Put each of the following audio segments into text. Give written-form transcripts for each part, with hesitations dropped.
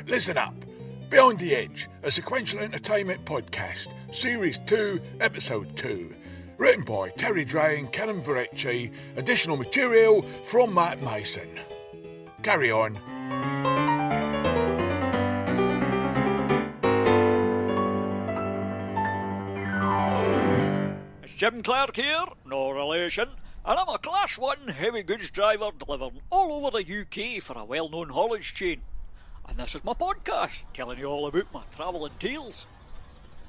Right, listen up. Behind the Edge, a sequential entertainment podcast, Series 2, Episode 2. Written by Terry Dray and Calum Verrecchia. Additional material from Matt Mason. Carry on. It's Jim Clark here, no relation, and I'm a Class 1 heavy goods driver delivering all over the UK for a well-known haulage chain. And this is my podcast, telling you all about my travelling tales.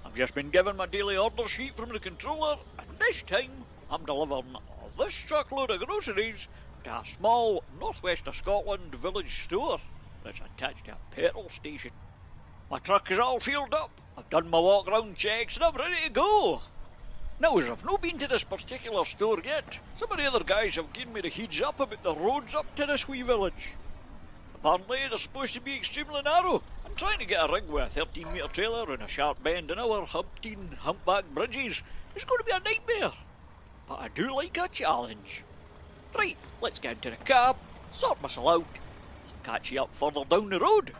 I've just been given my daily order sheet from the controller, and this time I'm delivering this truckload of groceries to a small northwest of Scotland village store that's attached to a petrol station. My truck is all fueled up, I've done my walk round checks and I'm ready to go. Now, as I've not been to this particular store yet, some of the other guys have given me the heads up about the roads up to this wee village. Apparently they're supposed to be extremely narrow, and trying to get a rig with a 13-metre trailer and a sharp bend in our humpback bridges is going to be a nightmare. But I do like a challenge. Right, let's get into the cab, sort myself out. I'll catch you up further down the road.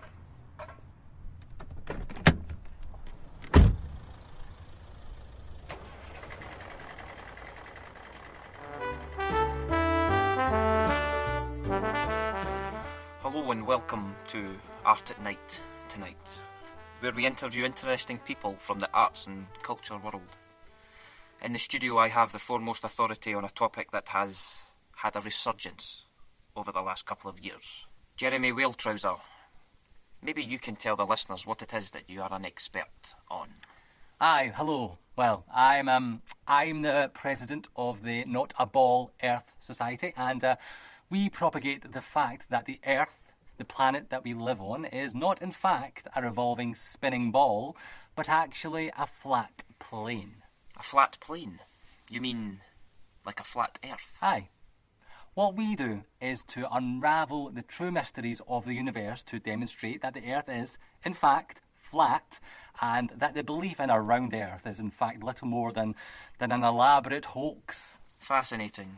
Hello and welcome to Art at Night tonight, where we interview interesting people from the arts and culture world. In the studio I have the foremost authority on a topic that has had a resurgence over the last couple of years. Jeremy Wheeltrouser, maybe you can tell the listeners what it is that you are an expert on. Aye, hello. Well, I'm the president of the Not a Ball Earth Society, and we propagate the fact that the Earth, the planet that we live on, is not in fact a revolving spinning ball, but actually a flat plane. A flat plane? You mean like a flat Earth? Aye. What we do is to unravel the true mysteries of the universe to demonstrate that the Earth is, in fact, flat, and that the belief in a round Earth is, in fact, little more than an elaborate hoax. Fascinating.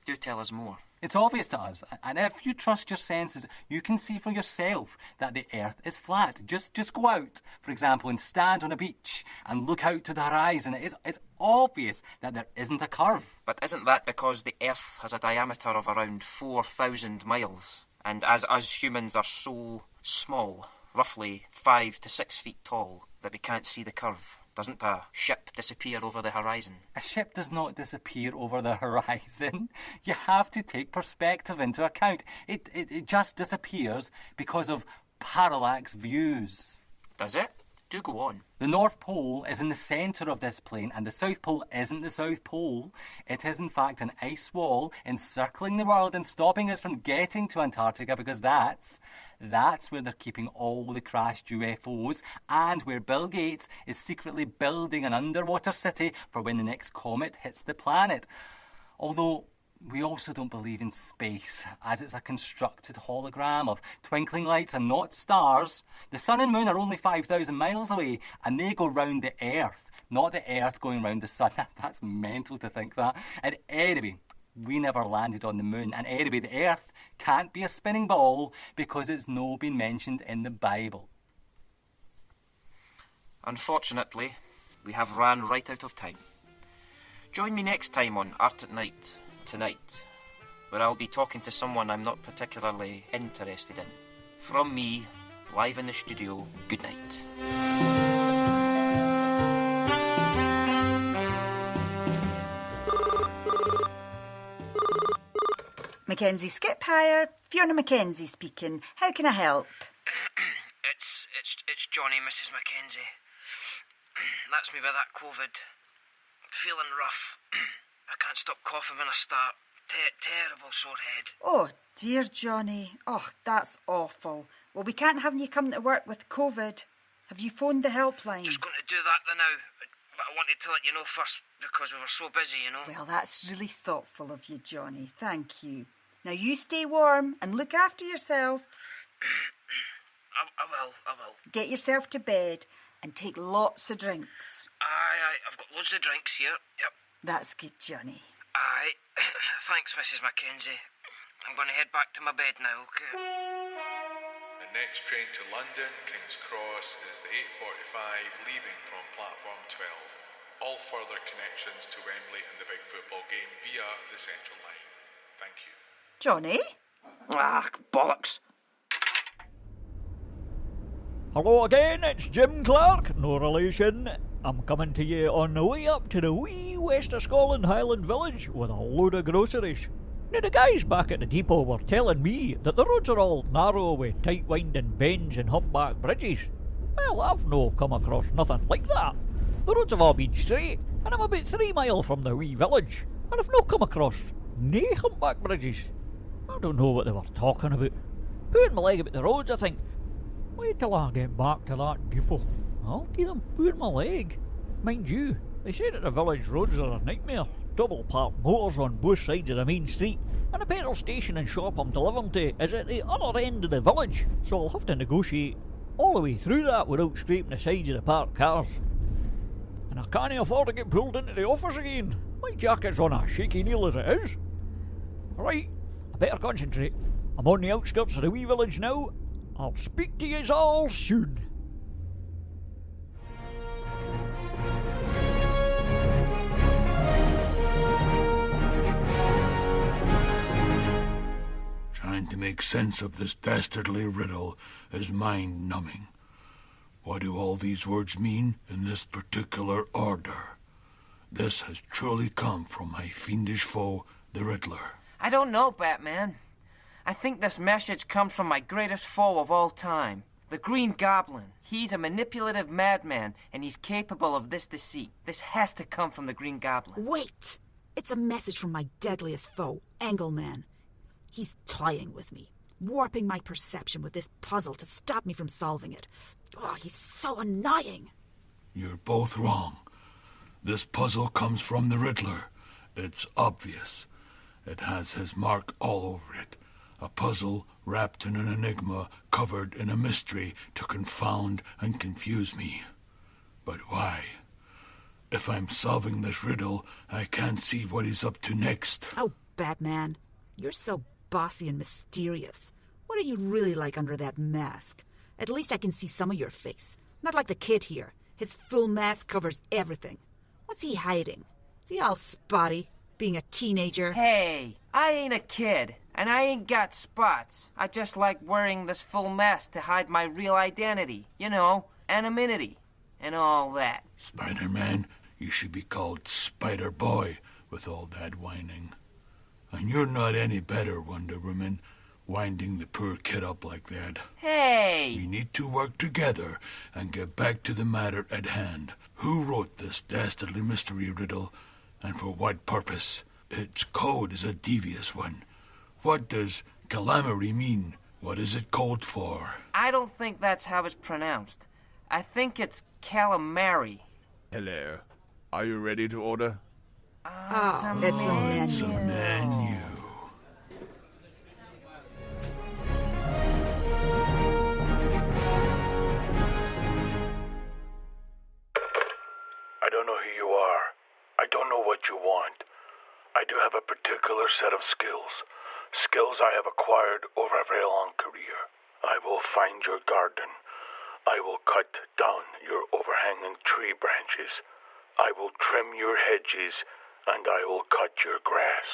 Do tell us more. It's obvious to us, and if you trust your senses, you can see for yourself that the Earth is flat. Just go out, for example, and stand on a beach and look out to the horizon. It's obvious that there isn't a curve. But isn't that because the Earth has a diameter of around 4,000 miles? And as us humans are so small, roughly 5 to 6 feet tall, that we can't see the curve, doesn't a ship disappear over the horizon? A ship does not disappear over the horizon. You have to take perspective into account. It just disappears because of parallax views. Does it? Do go on. The North Pole is in the centre of this plane, and the South Pole isn't the South Pole. It is, in fact, an ice wall encircling the world and stopping us from getting to Antarctica, because that's where they're keeping all the crashed UFOs, and where Bill Gates is secretly building an underwater city for when the next comet hits the planet. Although we also don't believe in space, as it's a constructed hologram of twinkling lights and not stars. The sun and moon are only 5,000 miles away, and they go round the Earth, not the Earth going round the sun. That's mental to think that. And anyway, we never landed on the moon. And anyway, the Earth can't be a spinning ball because it's no been mentioned in the Bible. Unfortunately, we have ran right out of time. Join me next time on Art at Night tonight, where I'll be talking to someone I'm not particularly interested in. From me, live in the studio, good night. Mackenzie Skip Hire, Fiona Mackenzie speaking. How can I help? It's Johnny, Mrs. Mackenzie. That's me with that COVID. Feeling rough. I can't stop coughing when I start. Terrible sore head. Oh, dear Johnny. Oh, that's awful. Well, we can't have you come to work with COVID. Have you phoned the helpline? Just going to do that now. But I wanted to let you know first because we were so busy, you know. Well, that's really thoughtful of you, Johnny. Thank you. Now, you stay warm and look after yourself. I will. Get yourself to bed and take lots of drinks. Aye, I've got loads of drinks here. Yep. That's good, Johnny. Aye. Thanks, Mrs. Mackenzie. I'm going to head back to my bed now, OK? And Next train to London, King's Cross, is the 8:45, leaving from platform 12. All further connections to Wembley and the big football game via the Central Line. Thank you. Johnny? Ah, bollocks. Hello again, it's Jim Clark, no relation. I'm coming to you on the way up to the wee west of Scotland Highland Village with a load of groceries. Now the guys back at the depot were telling me that the roads are all narrow with tight winding bends and humpback bridges. Well, I've no come across nothing like that. The roads have all been straight, and I'm about 3 mile from the wee village, and I've no come across nae humpback bridges. I don't know what they were talking about. Putting my leg about the roads, I think. Wait till I get back to that depot. I'll give them putting my leg. Mind you, they say that the village roads are a nightmare. Double parked motors on both sides of the main street, and the petrol station and shop I'm delivering to is at the other end of the village, so I'll have to negotiate all the way through that without scraping the sides of the parked cars. And I can't afford to get pulled into the office again. My jacket's on a shaky nail as it is. Right, I better concentrate. I'm on the outskirts of the wee village now. I'll speak to yous all soon. Trying to make sense of this dastardly riddle is mind-numbing. What do all these words mean in this particular order? This has truly come from my fiendish foe, the Riddler. I don't know, Batman. I think this message comes from my greatest foe of all time, the Green Goblin. He's a manipulative madman, and he's capable of this deceit. This has to come from the Green Goblin. Wait! It's a message from my deadliest foe, Angleman. He's toying with me, warping my perception with this puzzle to stop me from solving it. Oh, he's so annoying. You're both wrong. This puzzle comes from the Riddler. It's obvious. It has his mark all over it. A puzzle wrapped in an enigma, covered in a mystery to confound and confuse me. But why? If I'm solving this riddle, I can't see what he's up to next. Oh, Batman, you're so bossy and mysterious. What are you really like under that mask? At least I can see some of your face. Not like the kid here. His full mask covers everything. What's he hiding? Is he all spotty, being a teenager? Hey, I ain't a kid, and I ain't got spots. I just like wearing this full mask to hide my real identity. You know, anonymity, and all that. Spider-Man, you should be called Spider-Boy with all that whining. And you're not any better, Wonder Woman, winding the poor kid up like that. Hey! We need to work together and get back to the matter at hand. Who wrote this dastardly mystery riddle, and for what purpose? Its code is a devious one. What does calamity mean? What is it code for? I don't think that's how it's pronounced. I think it's calamari. Hello. Are you ready to order? It's a menu. It's a menu. I don't know who you are. I don't know what you want. I do have a particular set of skills. Skills I have acquired over a very long career. I will find your garden. I will cut down your overhanging tree branches. I will trim your hedges, and I will cut your grass.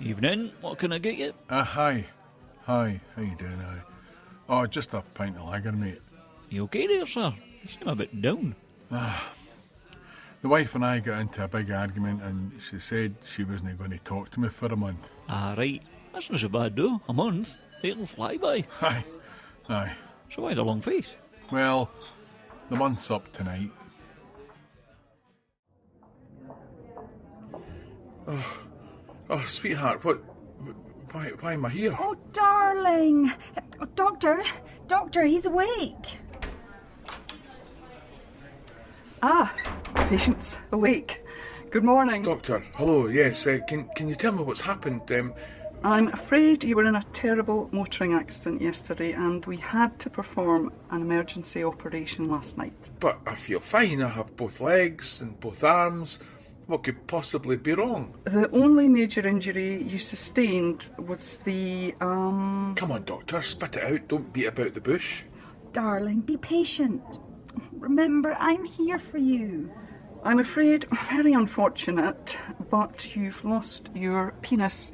Evening, what can I get you? Hi. Hi, how you doing? Oh, just a pint of lager, mate. You okay there, sir? You seem a bit down. The wife and I got into a big argument, and she said she wasn't going to talk to me for a month. Ah, right. That's not so bad, though. A month. It'll fly by. Aye. So why the long face? Well, the month's up tonight. Oh, sweetheart, why am I here? Oh, darling. Oh, Doctor, he's awake. Patient's awake. Good morning. Doctor, hello, yes, can you tell me what's happened? I'm afraid you were in a terrible motoring accident yesterday and we had to perform an emergency operation last night. But I feel fine. I have both legs and both arms. What could possibly be wrong? The only major injury you sustained was the, Come on, Doctor, spit it out. Don't beat about the bush. Darling, be patient. Remember, I'm here for you. I'm afraid, very unfortunate, but you've lost your penis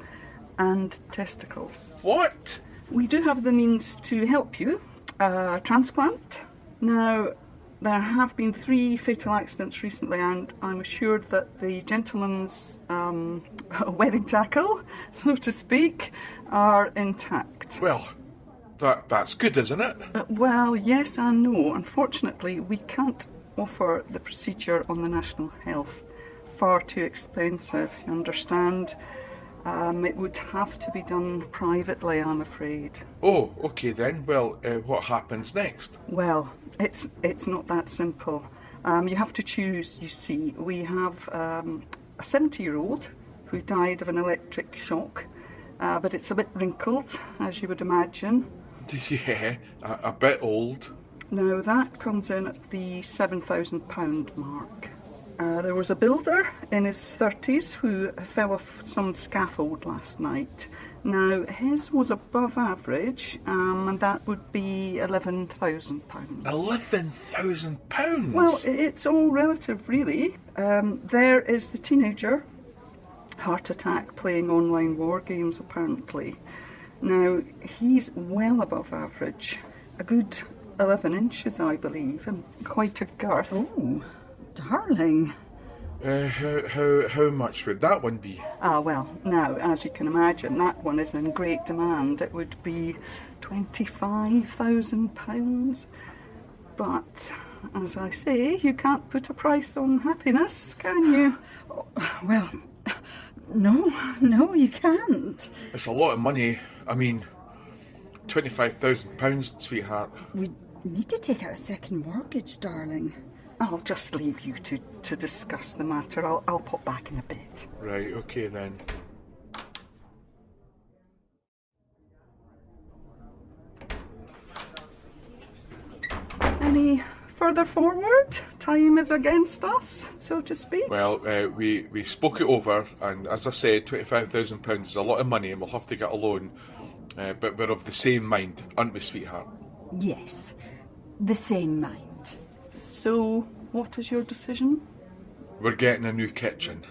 and testicles. What? We do have the means to help you. Transplant. Now, there have been 3 fatal accidents recently, and I'm assured that the gentleman's wedding tackle, so to speak, are intact. Well, that's good, isn't it? Well, yes and no. Unfortunately, we can't offer the procedure on the National Health. Far too expensive, you understand. It would have to be done privately, I'm afraid. Oh, okay then. Well, what happens next? Well, it's not that simple. You have to choose, you see. We have a 70-year-old who died of an electric shock, but it's a bit wrinkled, as you would imagine. Yeah, a bit old. Now, that comes in at the £7,000 mark. There was a builder in his 30s who fell off some scaffold last night. Now, his was above average, and that would be £11,000. £11,000? Well, it's all relative, really. There is the teenager, heart attack, playing online war games, apparently. Now, he's well above average. A good 11 inches, I believe, and quite a girth. Oh, darling. How much would that one be? Well, now, as you can imagine, that one is in great demand. It would be £25,000. But, as I say, you can't put a price on happiness, can you? Well, no, you can't. It's a lot of money. I mean, £25,000, sweetheart. We need to take out a second mortgage, darling. I'll just leave you to discuss the matter. I'll pop back in a bit. Right, okay then. Any further forward? Time is against us, so to speak. Well, we spoke it over, and as I said, £25,000 is a lot of money, and we'll have to get a loan. But we're of the same mind, aren't we, sweetheart? Yes, the same mind. So, what is your decision? We're getting a new kitchen.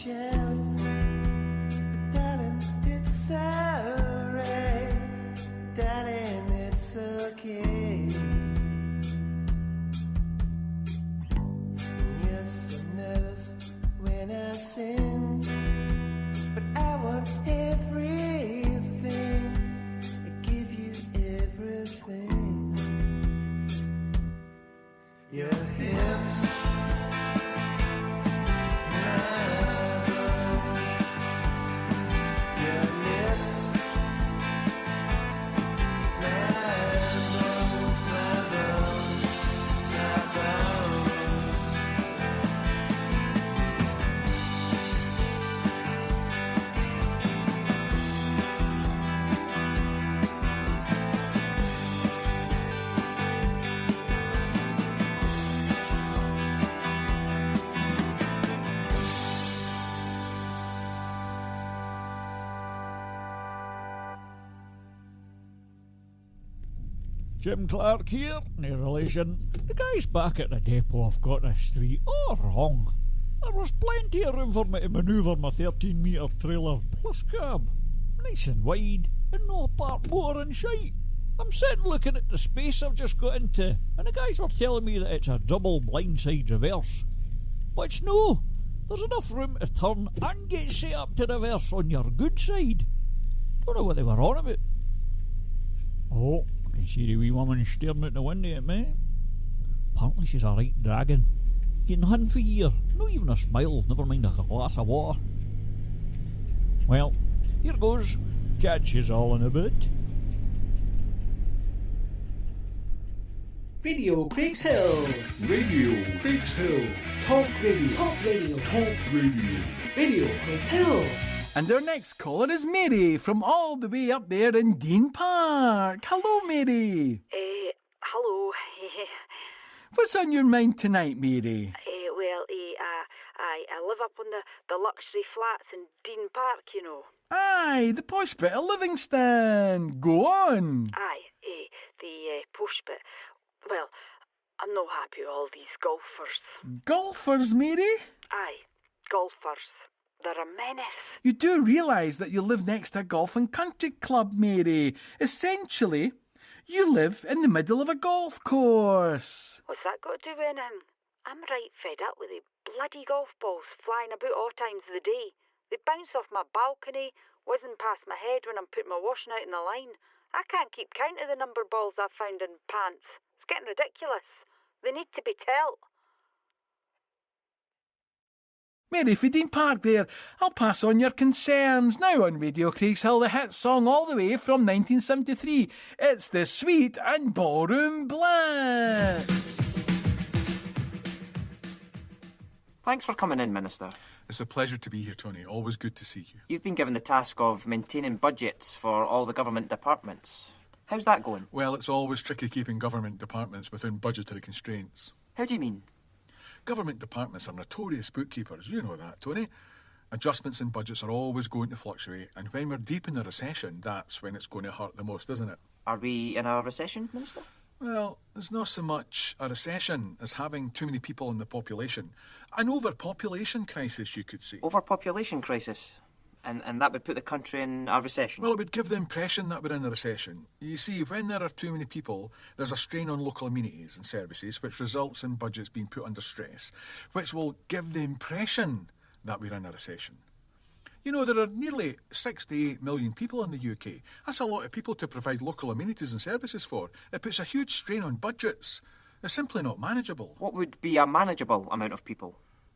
shout, but darling, it's alright. Darling, it's okay. Yes, I'm nervous when I sing, but I want everything. I give you everything. Your hips, my bones, your lips, my bones, my bones, my bones. Jim Clark here, no relation. The guys back at the depot have got this street all wrong. There was plenty of room for me to manoeuvre my 13-metre trailer plus cab. Nice and wide, and no part more and shite. I'm sitting looking at the space I've just got into, and the guys were telling me that it's a double blindside reverse. But it's no. There's enough room to turn and get set up to reverse on your good side. Don't know what they were on about. Oh, I can see the wee woman staring out the window at me. Apparently she's a right dragon. Getting hun for a year, not even a smile, never mind a glass of water. Well, here goes. Catch yous all in a bit. Radio Craigshill. Radio Craigshill. Talk radio. Talk radio. Talk radio. Radio Craigshill. And our next caller is Mary from all the way up there in Dean Park. Hello, Mary. Hello. What's on your mind tonight, Mary? I live up on the luxury flats in Dean Park, you know. Aye, the posh bit of Livingston. Go on. Aye, the posh bit. Well, I'm not happy with all these golfers. Golfers, Mary? Aye, golfers. They're a menace. You do realise that you live next to a golf and country club, Mary. Essentially, you live in the middle of a golf course. What's that got to do with anything? I'm right fed up with the bloody golf balls flying about all times of the day. They bounce off my balcony, whizzing past my head when I'm putting my washing out in the line. I can't keep count of the number of balls I've found in pants. It's getting ridiculous. They need to be telt. Mary, if you didn't park there, I'll pass on your concerns. Now on Radio Craigshill, the hit song all the way from 1973. It's the Sweet and Ballroom Blitz. Thanks for coming in, Minister. It's a pleasure to be here, Tony. Always good to see you. You've been given the task of maintaining budgets for all the government departments. How's that going? Well, it's always tricky keeping government departments within budgetary constraints. How do you mean? Government departments are notorious bookkeepers. You know that, Tony. Adjustments in budgets are always going to fluctuate, and when we're deep in a recession, that's when it's going to hurt the most, isn't it? Are we in a recession, Minister? Well, there's not so much a recession as having too many people in the population. An overpopulation crisis, you could say. Overpopulation crisis? And that would put the country in a recession? Well, it would give the impression that we're in a recession. You see, when there are too many people, there's a strain on local amenities and services, which results in budgets being put under stress, which will give the impression that we're in a recession. You know, there are nearly 68 million people in the UK. That's a lot of people to provide local amenities and services for. It puts a huge strain on budgets. It's simply not manageable. What would be a manageable amount of people?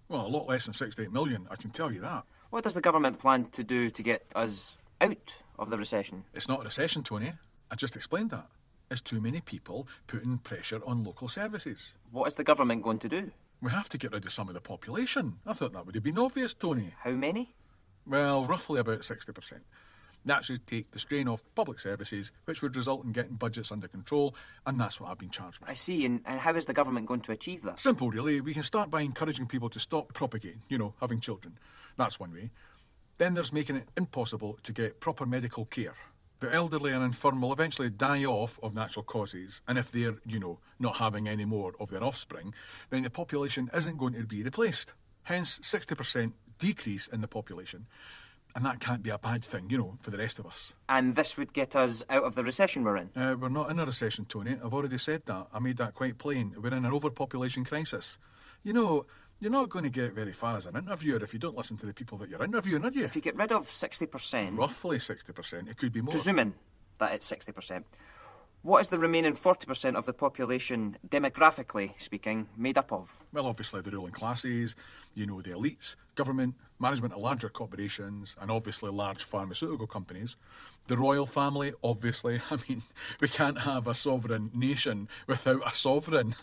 Well, a lot less than 68 million, I can tell you that. What does the government plan to do to get us out of the recession? It's not a recession, Tony. I just explained that. It's too many people putting pressure on local services. What is the government going to do? We have to get rid of some of the population. I thought that would have been obvious, Tony. How many? Well, roughly about 60%. That should take the strain off public services, which would result in getting budgets under control, and that's what I've been charged with. I see, and how is the government going to achieve that? Simple, really. We can start by encouraging people to stop propagating, having children. That's one way. Then there's making it impossible to get proper medical care. The elderly and infirm will eventually die off of natural causes, and if they're, not having any more of their offspring, then the population isn't going to be replaced. Hence, 60% decrease in the population. And that can't be a bad thing, for the rest of us. And this would get us out of the recession we're in? We're not in a recession, Tony. I've already said that. I made that quite plain. We're in an overpopulation crisis. You're not going to get very far as an interviewer if you don't listen to the people that you're interviewing, are you? If you get rid of 60%... Roughly 60%. It could be more. Presuming that it's 60%. What is the remaining 40% of the population, demographically speaking, made up of? Well, obviously the ruling classes, the elites, government, management of larger corporations, and obviously large pharmaceutical companies. The royal family, obviously. I mean, we can't have a sovereign nation without a sovereign.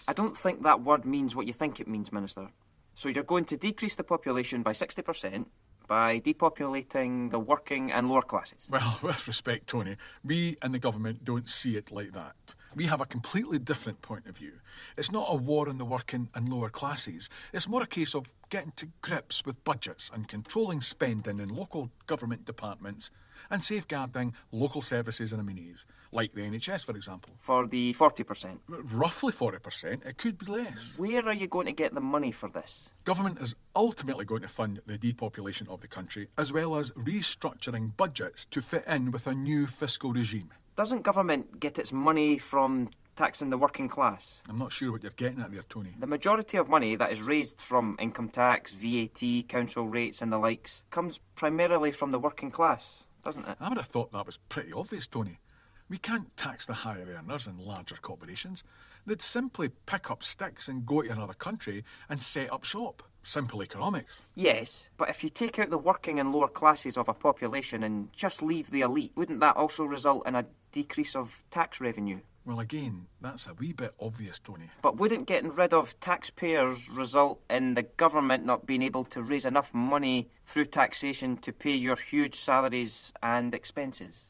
I don't think that word means what you think it means, Minister. So you're going to decrease the population by 60%, by depopulating the working and lower classes? Well, with respect, Tony, we in the government don't see it like that. We have a completely different point of view. It's not a war on the working and lower classes. It's more a case of getting to grips with budgets and controlling spending in local government departments and safeguarding local services and amenities, like the NHS, for example. For the 40%? Roughly 40%. It could be less. Where are you going to get the money for this? Government is ultimately going to fund the depopulation of the country, as well as restructuring budgets to fit in with a new fiscal regime. Doesn't government get its money from taxing the working class? I'm not sure what you're getting at there, Tony. The majority of money that is raised from income tax, VAT, council rates and the likes comes primarily from the working class, doesn't it? I would have thought that was pretty obvious, Tony. We can't tax the higher earners in larger corporations. They'd simply pick up sticks and go to another country and set up shop. Simple economics. Yes, but if you take out the working and lower classes of a population and just leave the elite, wouldn't that also result in a decrease of tax revenue? Well, again, that's a wee bit obvious, Tony. But wouldn't getting rid of taxpayers result in the government not being able to raise enough money through taxation to pay your huge salaries and expenses?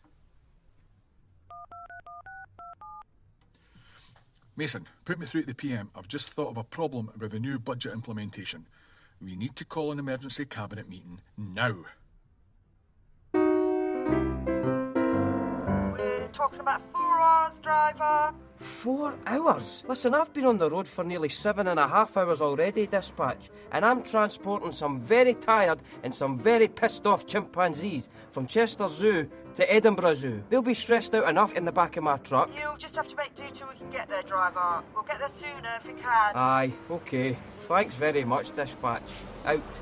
Mason, put me through to the PM. I've just thought of a problem with the new budget implementation. We need to call an emergency cabinet meeting now. We're talking about 4 hours, driver. 4 hours? Listen, I've been on the road for nearly 7.5 hours already, dispatch, and I'm transporting some very tired and some very pissed off chimpanzees from Chester Zoo to Edinburgh Zoo. They'll be stressed out enough in the back of my truck. You'll just have to make do till we can get there, driver. We'll get there sooner if we can. Aye, OK. Thanks very much, dispatch. Out.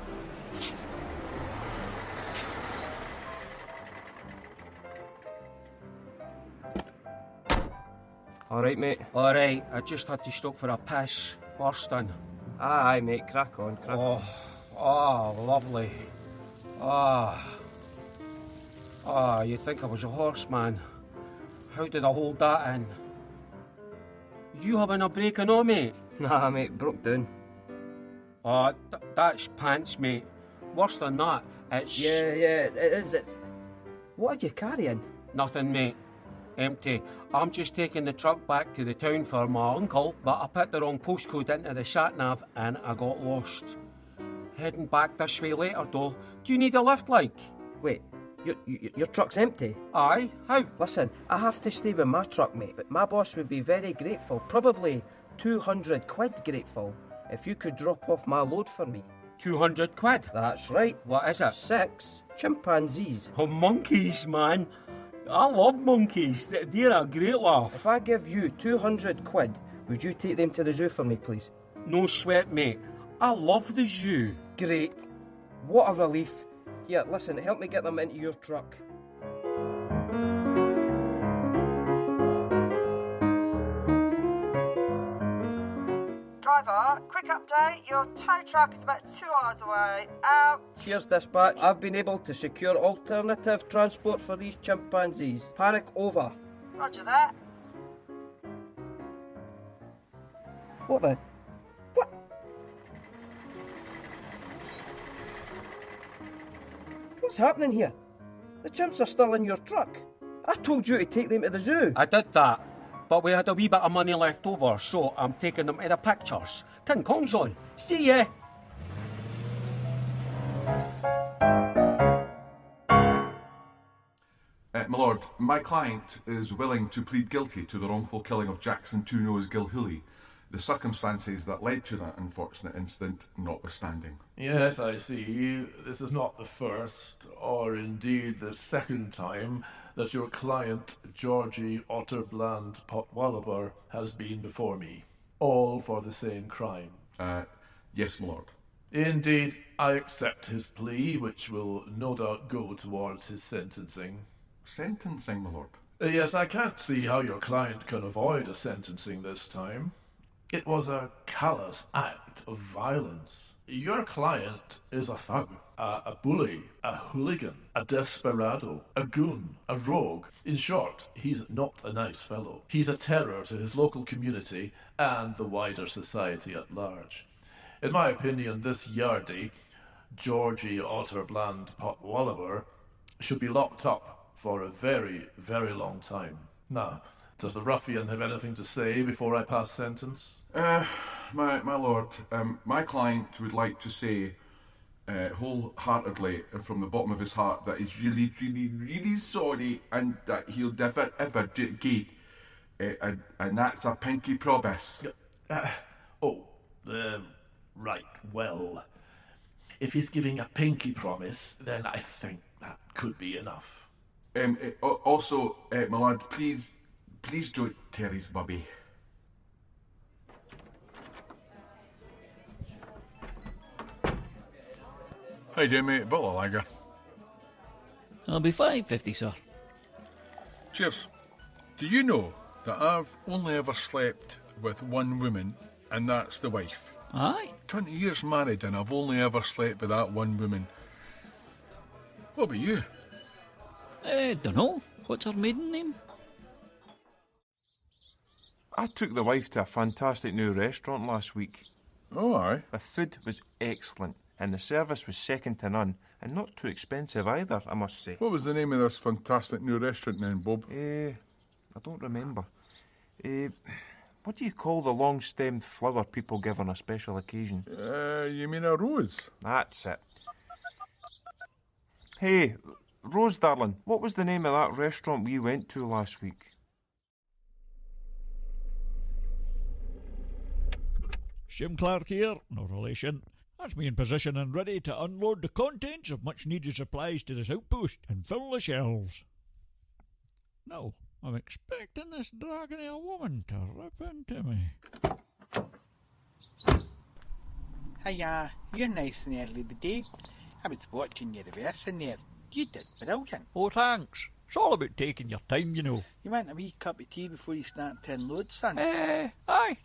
All right, mate. All right, I just had to stop for a piss. Marston. Aye, mate, crack on, crack on. Oh, lovely. You'd think I was a horse, man. How did I hold that in? You having a break on, mate? Nah, mate, broke down. That's pants, mate. Worse than that, it's... Yeah, it is. What are you carrying? Nothing, mate. Empty. I'm just taking the truck back to the town for my uncle, but I put the wrong postcode into the sat-nav and I got lost. Heading back this way later, though. Do you need a lift, like? Wait, your truck's empty? Aye, how? Listen, I have to stay with my truck, mate, but my boss would be very grateful, probably 200 quid grateful, if you could drop off my load for me. 200 quid? That's right. What is it? 6 chimpanzees. Oh, monkeys, man. I love monkeys. They're a great laugh. If I give you 200 quid, would you take them to the zoo for me, please? No sweat, mate. I love the zoo. Great. What a relief. Here, listen, help me get them into your truck. Driver, quick update. Your tow truck is about 2 hours away. Out. Cheers, dispatch. I've been able to secure alternative transport for these chimpanzees. Panic over. Roger that. What the? What? What's happening here? The chimps are still in your truck. I told you to take them to the zoo. I did that, but we had a wee bit of money left over, so I'm taking them to the pictures. King Kong's on. See ya. My lord, my client is willing to plead guilty to the wrongful killing of Jackson Two-Nose Gilhooly. the circumstances that led to that unfortunate incident notwithstanding. Yes, I see. This is not the first, or indeed the second time, that your client, Georgie Otterbland Potwallaber, has been before me. All for the same crime. Yes, my lord. Indeed, I accept his plea, which will no doubt go towards his sentencing. Sentencing, my lord? Yes, I can't see how your client can avoid a sentencing this time. It was a callous act of violence. Your client is a thug, a bully, a hooligan, a desperado, a goon, a rogue. In short, he's not a nice fellow. He's a terror to his local community and the wider society at large. In my opinion, this yardie, Georgie Otterbland Potwallaber, should be locked up for a very, very long time. Now, does the ruffian have anything to say before I pass sentence? My lord, my client would like to say wholeheartedly and from the bottom of his heart that he's really, really, really sorry and that he'll never ever do it again. And that's a pinky promise. Right, well, if he's giving a pinky promise, then I think that could be enough. Also, my lord, please don't tear his bubby. How do you, mate? Bottle of lager. I'll be $5.50, sir. Cheers. Do you know that I've only ever slept with one woman, and that's the wife? Aye. 20 years married, and I've only ever slept with that one woman. What about you? Dunno. What's her maiden name? I took the wife to a fantastic new restaurant last week. Oh, aye. The food was excellent, and the service was second to none, and not too expensive either, I must say. What was the name of this fantastic new restaurant then, Bob? I don't remember. What do you call the long-stemmed flower people give on a special occasion? You mean a rose? That's it. Hey, Rose, darling, what was the name of that restaurant we went to last week? Jim Clark here, no relation. That's me in position and ready to unload the contents of much-needed supplies to this outpost and fill the shelves. Now, I'm expecting this dragon of a woman to rip into me. Hiya, you're nice and early today. I was watching your reversing there. You did brilliant. Oh, thanks. It's all about taking your time, you know. You want a wee cup of tea before you start to unload, son? Aye,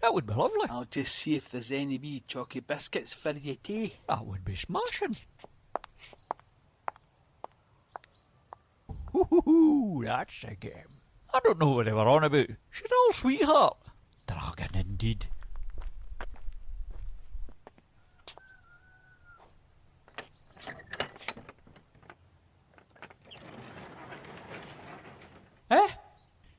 that would be lovely. I'll just see if there's any wee chalky biscuits for your tea. That would be smashing. Hoo-hoo-hoo, that's a game. I don't know what they were on about. She's all sweetheart. Dragon indeed.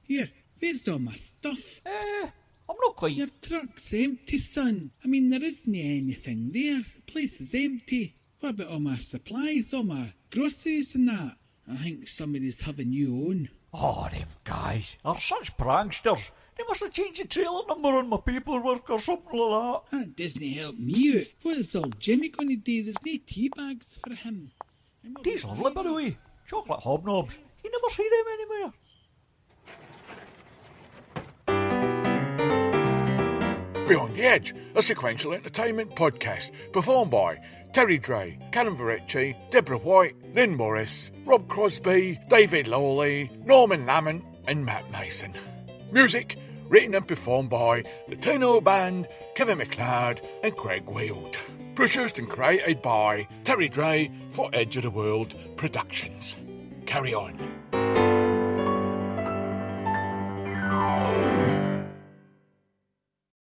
Here, where's all my stuff? I'm not quite... Your truck's empty, son. I mean, there isn't anything there. The place is empty. What about all my supplies, all my groceries and that? I think somebody's having you on. Oh, them guys are such pranksters. They must have changed the trailer number on my paperwork or something like that. That doesn't help me out. What is old Jimmy going to do? There's no tea bags for him. Tea's lovely, by the way. Chocolate hobnobs. You never see them anywhere. Beyond the Edge, a sequential entertainment podcast performed by Dray, Calum, Verrecchia, Deborah, Whyte, Lynne Morris, Rob Crosbie, David Lawlie, Norman Lamont and Matt Mason. Music written and performed by the Tino Band, Kevin Macleod and Craig Weild. Produced and created by Dray for Edge of the World Productions. Carry on.